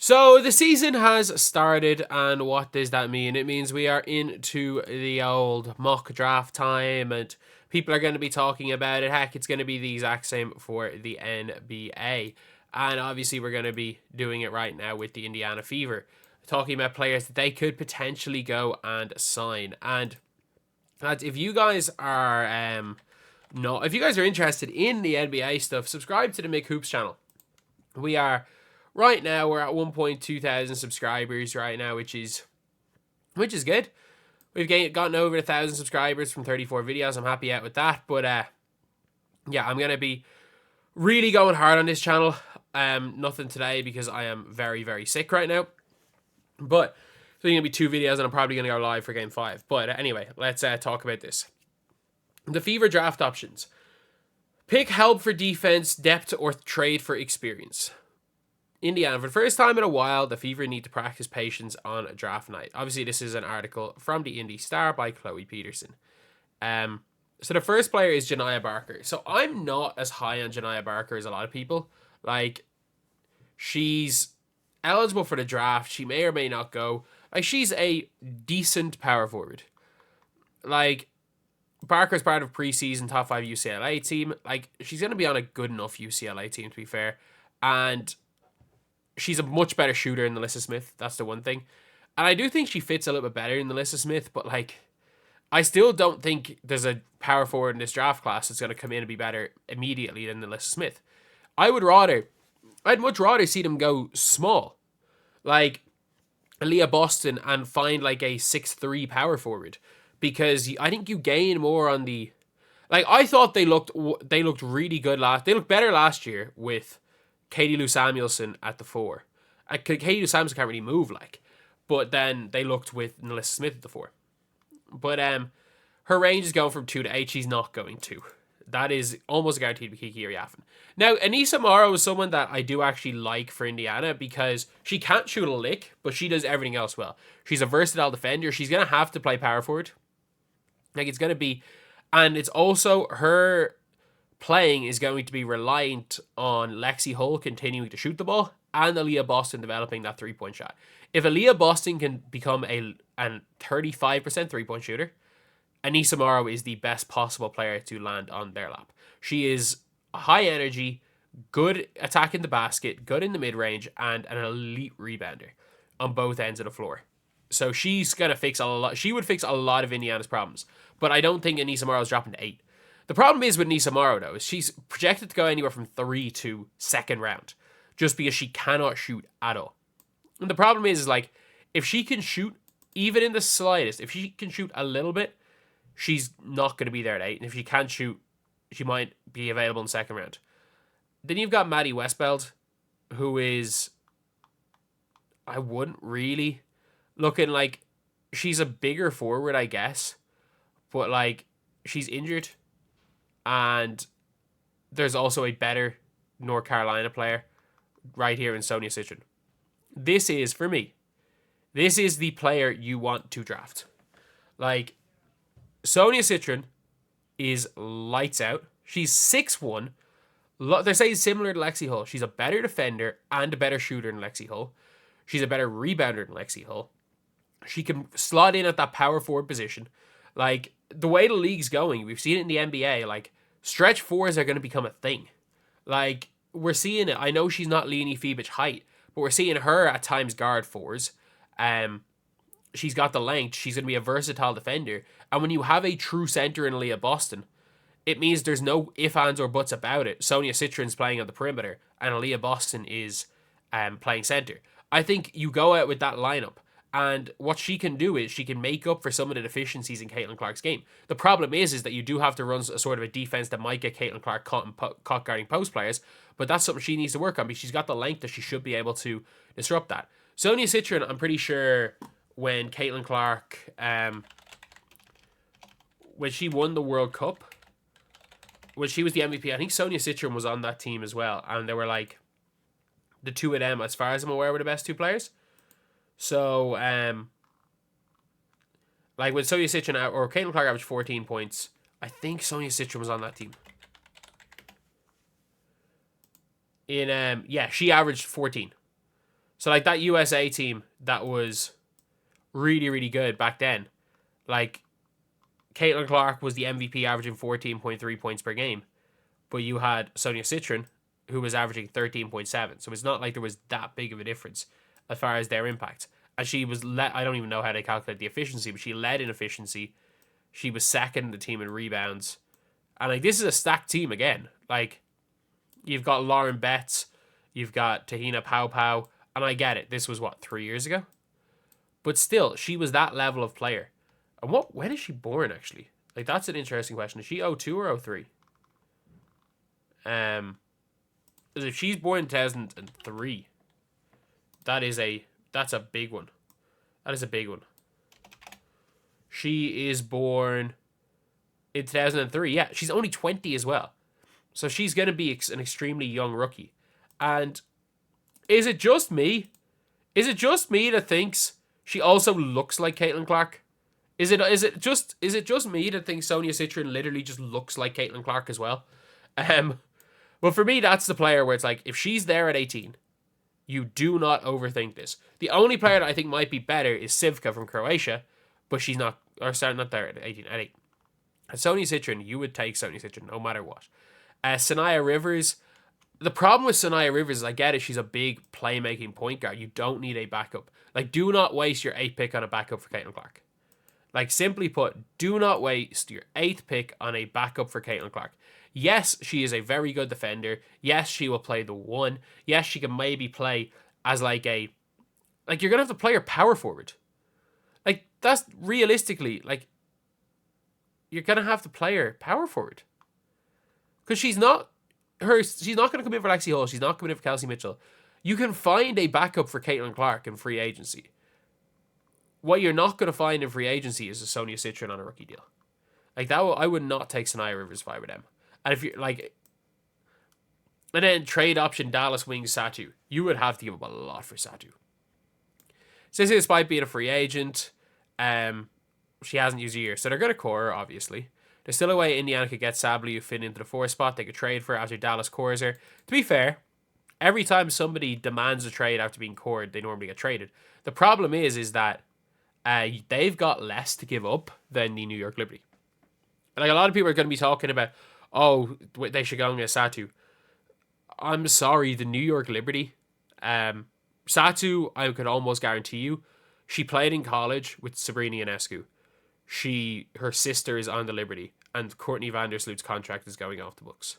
So the season has started, and what does that mean? It means we are into the old mock draft time, and people are going to be talking about it. Heck, it's going to be the exact same for the NBA. And obviously, we're going to be doing it right now with the Indiana Fever, talking about players that they could potentially go and sign. And if you guys are if you guys are interested in the NBA stuff, subscribe to the Mick Hoops channel. We are right now, we're at 1.2 thousand subscribers right now, which is good. We've gotten over 1,000 subscribers from 34 videos. I'm happy out with that. But yeah, I'm gonna be really going hard on this channel. Nothing today because I am very, very sick right now. But so there's gonna be 2 videos, and I'm probably gonna go live for Game 5. But anyway, let's talk about this. The Fever draft options: pick help for defense, depth, or trade for experience. Indiana, for the first time in a while, the Fever need to practice patience on a draft night. Obviously, this is an article from the Indy Star by Chloe Peterson. So the first player is Janiah Barker. So I'm not as high on Janiah Barker as a lot of people. Like, she's eligible for the draft. She may or may not go. Like, she's a decent power forward. Like, Barker's part of preseason top 5 UCLA team. Like, she's going to be on a good enough UCLA team, to be fair. And she's a much better shooter than Alyssa Smith. That's the one thing. And I do think she fits a little bit better than Alyssa Smith, but like, I still don't think there's a power forward in this draft class that's going to come in and be better immediately than Alyssa Smith. I'd much rather see them go small, like Aaliyah Boston, and find like a 6'3" power forward, because I think you gain more on the, like, I thought they looked really good they looked better last year with Katie Lou Samuelson at the 4. Katie Lou Samuelson can't really move, like, but then they looked with Alyssa Smith at the 4. But her range is going from 2 to 8. She's not going to. That is almost guaranteed to be Kiki Ariafen. Now, Aneesah Morrow is someone that I do actually like for Indiana, because she can't shoot a lick, but she does everything else well. She's a versatile defender. She's going to have to play power forward. Like, it's going to be, and it's also her playing is going to be reliant on Lexi Hull continuing to shoot the ball and Aaliyah Boston developing that 3-point shot. If Aaliyah Boston can become a 35% 3-point shooter, Aneesah Morrow is the best possible player to land on their lap. She is high energy, good attacking the basket, good in the mid-range, and an elite rebounder on both ends of the floor. So she's going to fix a lot. She would fix a lot of Indiana's problems. But I don't think Aneesah Morrow is dropping to 8. The problem is with Aneesah Morrow, though, is she's projected to go anywhere from 3 to 2nd round, just because she cannot shoot at all. And the problem is like, if she can shoot, even in the slightest, if she can shoot a little bit, she's not going to be there at 8. And if she can't shoot, she might be available in 2nd round. Then you've got Maddy Westbeld, who is, I wouldn't really, looking like, she's a bigger forward, I guess. But like, she's injured. And there's also a better North Carolina player right here in Sonia Citron. This is, for me, this is the player you want to draft. Like, Sonia Citron is lights out. She's 6'1". They're saying similar to Lexi Hull. She's a better defender and a better shooter than Lexi Hull. She's a better rebounder than Lexi Hull. She can slot in at that power forward position. Like, the way the league's going, we've seen it in the NBA, like, stretch 4s are going to become a thing. Like, we're seeing it. I know she's not Leonie Febich height, but we're seeing her at times guard 4s. She's got the length. She's going to be a versatile defender. And when you have a true center in Aaliyah Boston, it means there's no ifs, ands, or buts about it. Sonia Citron's playing on the perimeter, and Aaliyah Boston is playing center. I think you go out with that lineup, and what she can do is she can make up for some of the deficiencies in Caitlin Clark's game. The problem is that you do have to run a sort of a defense that might get Caitlin Clark caught guarding post players, but that's something she needs to work on, because she's got the length that she should be able to disrupt that. Sonia Citron, I'm pretty sure when Caitlin Clark, when she won the World Cup, when she was the MVP, I think Sonia Citron was on that team as well, and they were like, the two of them, as far as I'm aware, were the best 2 players. So, like when Sonia Citron or Caitlin Clark averaged 14 points, I think Sonia Citron was on that team. Yeah, she averaged 14. So, like, that USA team that was really, really good back then, like, Caitlin Clark was the MVP, averaging 14.3 points per game. But you had Sonia Citron, who was averaging 13.7. So it's not like there was that big of a difference as far as their impact. And she was, I don't even know how they calculate the efficiency, but she led in efficiency. She was second in the team in rebounds. And, like, this is a stacked team again. Like, you've got Lauren Betts, you've got Tahina Pau, and I get it. This was, 3 years ago? But still, she was that level of player. And when is she born, actually? Like, that's an interesting question. Is she 02 or 03? Because if she's born in 2003, that's a big one. That is a big one. She is born in 2003. Yeah, she's only 20 as well. So she's going to be an extremely young rookie. And is it just me? Is it just me that thinks she also looks like Caitlin Clark? Is it just me that thinks Sonia Citron literally just looks like Caitlin Clark as well? But for me, that's the player where it's like, if she's there at 18, you do not overthink this. The only player that I think might be better is Sivka from Croatia, but she's not, or sorry, not there at 18, at 8. And Sonia Citron, you would take Sonia Citron no matter what. Saniya Rivers, the problem with Saniya Rivers is, I get it, she's a big playmaking point guard. You don't need a backup. Like, do not waste your 8th pick on a backup for Caitlin Clark. Like, simply put, do not waste your 8th pick on a backup for Caitlin Clark. Yes, she is a very good defender. Yes, she will play the 1. Yes, she can maybe play as like you're going to have to play her power forward. Like, that's realistically, like, you're going to have to play her power forward. Because she's not going to come in for Lexi Hall. She's not coming in for Kelsey Mitchell. You can find a backup for Caitlin Clark in free agency. What you're not going to find in free agency is a Sonia Citron on a rookie deal. Like, that, I would not take Saniya Rivers if I were them. And if you're like, and then trade option Dallas Wings Satou, you would have to give up a lot for Satou. So despite being a free agent, she hasn't used a year, so they're going to core her, obviously. There's still a way Indiana could get Sabally, who fit into the 4 spot. They could trade for her after Dallas cores her. To be fair, every time somebody demands a trade after being cored, they normally get traded. The problem is that they've got less to give up than the New York Liberty. Like, a lot of people are going to be talking about, oh, they should go and get Satou. I'm sorry, the New York Liberty, Satou, I could almost guarantee you, she played in college with Sabrina Ionescu. Her sister is on the Liberty, and Courtney Vandersloot's contract is going off the books.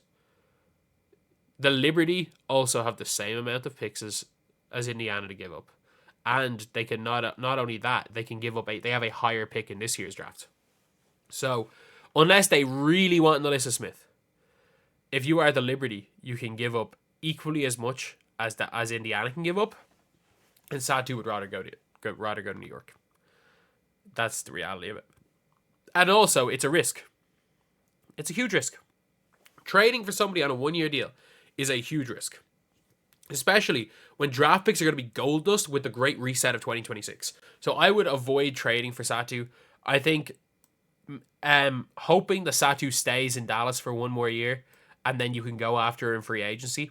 The Liberty also have the same amount of picks as Indiana to give up. And they can not only that, they can give up they have a higher pick in this year's draft. So, unless they really want Alyssa Smith, if you are the Liberty, you can give up equally as much as Indiana can give up, and Satou would rather go to New York. That's the reality of it. And also, it's a risk. It's a huge risk. Trading for somebody on a 1-year deal is a huge risk. Especially when draft picks are going to be gold dust with the great reset of 2026. So I would avoid trading for Satou. I think hoping that Satou stays in Dallas for 1 more year and then you can go after her in free agency.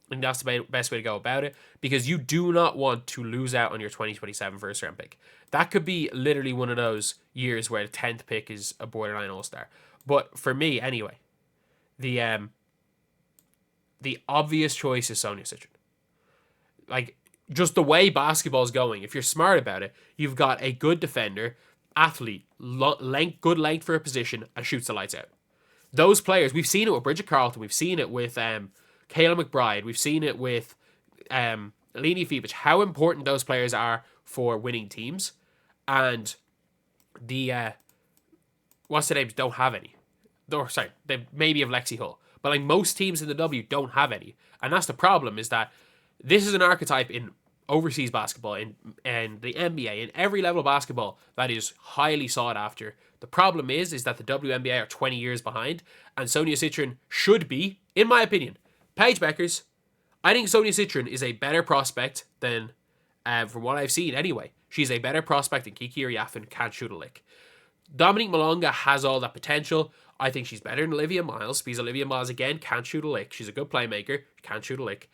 I think that's the best way to go about it, because you do not want to lose out on your 2027 first round pick. That could be literally one of those years where the 10th pick is a borderline all-star. But for me, anyway, the obvious choice is Sonia Citron. Like, just the way basketball's going, if you're smart about it, you've got a good defender, athlete, good length for a position, and shoots the lights out. Those players, we've seen it with Bridget Carlton, we've seen it with Kayla McBride, we've seen it with Leni Fevich, how important those players are for winning teams. And the what's the names don't have any. They maybe have Lexi Hull, but like most teams in the W don't have any, and that's the problem. Is that this is an archetype in overseas basketball, in the NBA, in every level of basketball that is highly sought after. The problem is that the WNBA are 20 years behind, and Sonia Citron should be, in my opinion, Paige Beckers. I think Sonia Citron is a better prospect than, from what I've seen anyway, she's a better prospect than Kiki or Yaffin, can't shoot a lick. Dominique Malonga has all that potential. I think she's better than Olivia Miles, because Olivia Miles, again, can't shoot a lick. She's a good playmaker, can't shoot a lick.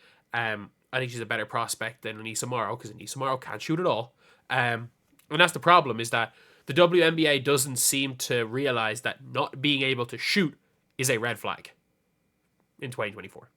I think she's a better prospect than Aneesah Morrow, because Aneesah Morrow can't shoot at all. And that's the problem, is that the WNBA doesn't seem to realize that not being able to shoot is a red flag in 2024.